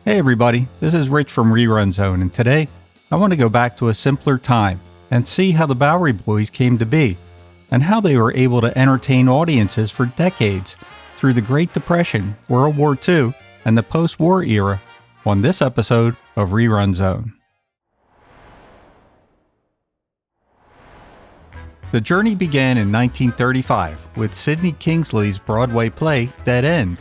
Hey everybody, this is Rich from Rerun Zone, and today I want to go back to a simpler time and see how the Bowery Boys came to be and how they were able to entertain audiences for decades through the Great Depression, World War II, and the post-war era on this episode of Rerun Zone. The journey began in 1935 with Sidney Kingsley's Broadway play Dead End,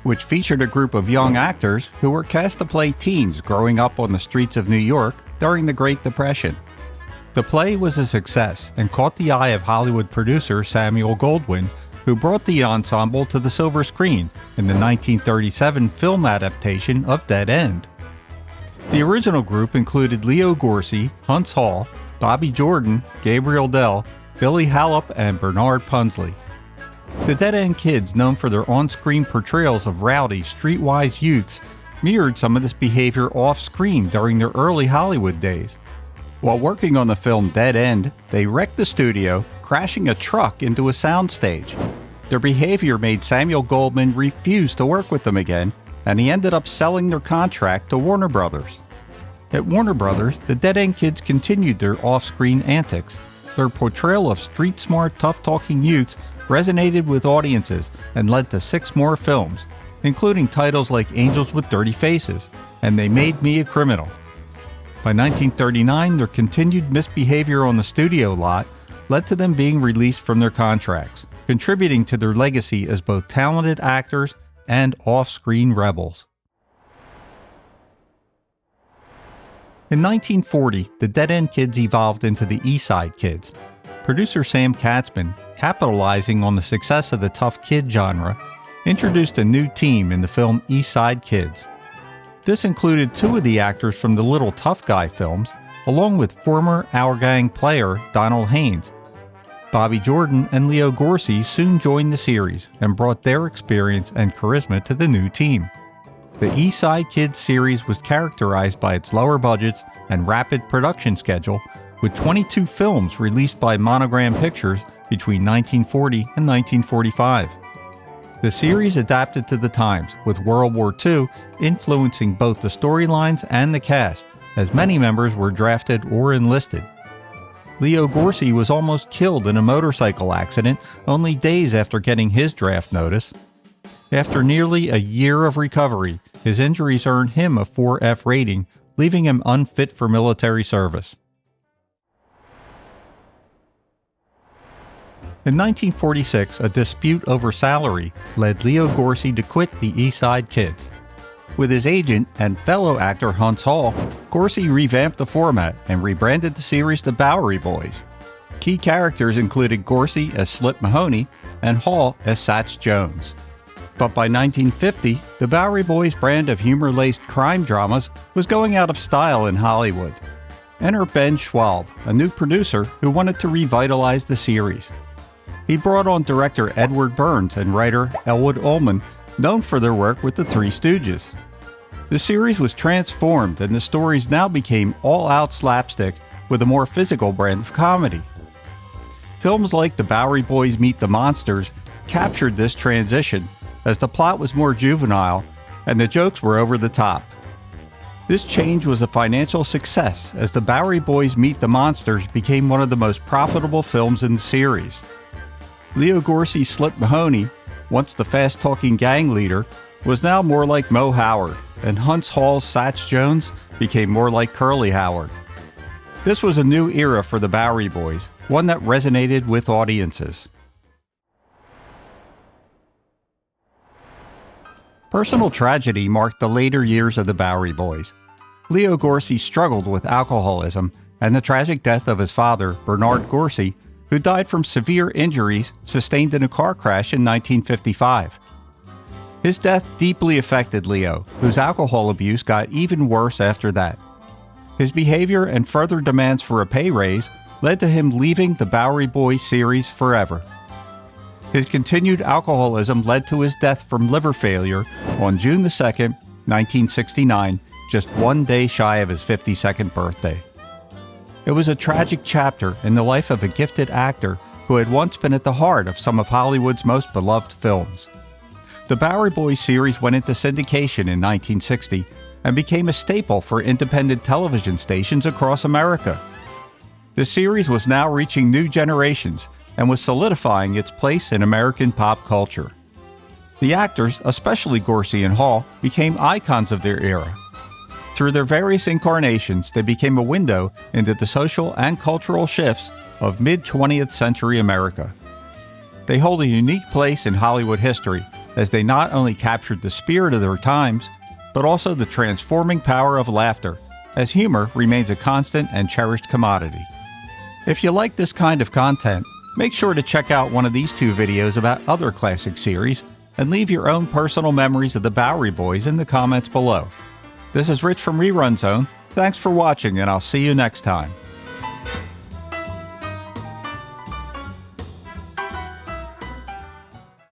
which featured a group of young actors who were cast to play teens growing up on the streets of New York during the Great Depression. The play was a success and caught the eye of Hollywood producer Samuel Goldwyn, who brought the ensemble to the silver screen in the 1937 film adaptation of Dead End. The original group included Leo Gorcey, Huntz Hall, Bobby Jordan, Gabriel Dell, Billy Hallup, and Bernard Punsley. The Dead End Kids, known for their on-screen portrayals of rowdy, streetwise youths, mirrored some of this behavior off-screen during their early Hollywood days. While working on the film Dead End, they wrecked the studio, crashing a truck into a soundstage. Their behavior made Samuel Goldwyn refuse to work with them again, and he ended up selling their contract to Warner Brothers. At Warner Brothers, the Dead End Kids continued their off-screen antics. Their portrayal of street-smart, tough-talking youths resonated with audiences and led to 6 more films, including titles like Angels with Dirty Faces and They Made Me a Criminal. By 1939, their continued misbehavior on the studio lot led to them being released from their contracts, contributing to their legacy as both talented actors and off-screen rebels. In 1940, the Dead End Kids evolved into the East Side Kids. Producer Sam Katzman, capitalizing on the success of the tough kid genre, introduced a new team in the film East Side Kids. This included 2 of the actors from the Little Tough Guy films, along with former Our Gang player Donald Haynes. Bobby Jordan and Leo Gorcey soon joined the series and brought their experience and charisma to the new team. The East Side Kids series was characterized by its lower budgets and rapid production schedule, with 22 films released by Monogram Pictures between 1940 and 1945. The series adapted to the times, with World War II influencing both the storylines and the cast, as many members were drafted or enlisted. Leo Gorcey was almost killed in a motorcycle accident only days after getting his draft notice. After nearly a year of recovery, his injuries earned him a 4F rating, leaving him unfit for military service. In 1946, a dispute over salary led Leo Gorcey to quit the East Side Kids. With his agent and fellow actor Huntz Hall, Gorcey revamped the format and rebranded the series the Bowery Boys. Key characters included Gorcey as Slip Mahoney and Hall as Satch Jones. But by 1950, the Bowery Boys brand of humor-laced crime dramas was going out of style in Hollywood. Enter Ben Schwalb, a new producer who wanted to revitalize the series. He brought on director Edward Burns and writer Elwood Ullman, known for their work with the Three Stooges. The series was transformed and the stories now became all-out slapstick with a more physical brand of comedy. Films like The Bowery Boys Meet the Monsters captured this transition, as the plot was more juvenile and the jokes were over the top. This change was a financial success, as The Bowery Boys Meet the Monsters became one of the most profitable films in the series. Leo Gorcey's Slip Mahoney, once the fast-talking gang leader, was now more like Mo Howard, and Huntz Hall's Satch Jones became more like Curly Howard. This was a new era for the Bowery Boys, one that resonated with audiences. Personal tragedy marked the later years of the Bowery Boys. Leo Gorcey struggled with alcoholism and the tragic death of his father, Bernard Gorcey, who died from severe injuries sustained in a car crash in 1955. His death deeply affected Leo, whose alcohol abuse got even worse after that. His behavior and further demands for a pay raise led to him leaving the Bowery Boys series forever. His continued alcoholism led to his death from liver failure on June 2, 1969, just 1 day shy of his 52nd birthday. It was a tragic chapter in the life of a gifted actor who had once been at the heart of some of Hollywood's most beloved films. The Bowery Boys series went into syndication in 1960, and became a staple for independent television stations across America. The series was now reaching new generations and was solidifying its place in American pop culture. The actors, especially Gorcey and Hall, became icons of their era. Through their various incarnations, they became a window into the social and cultural shifts of mid-20th century America. They hold a unique place in Hollywood history as they not only captured the spirit of their times, but also the transforming power of laughter, as humor remains a constant and cherished commodity. If you like this kind of content, make sure to check out one of these two videos about other classic series and leave your own personal memories of the Bowery Boys in the comments below. This is Rich from Rerun Zone. Thanks for watching, and I'll see you next time.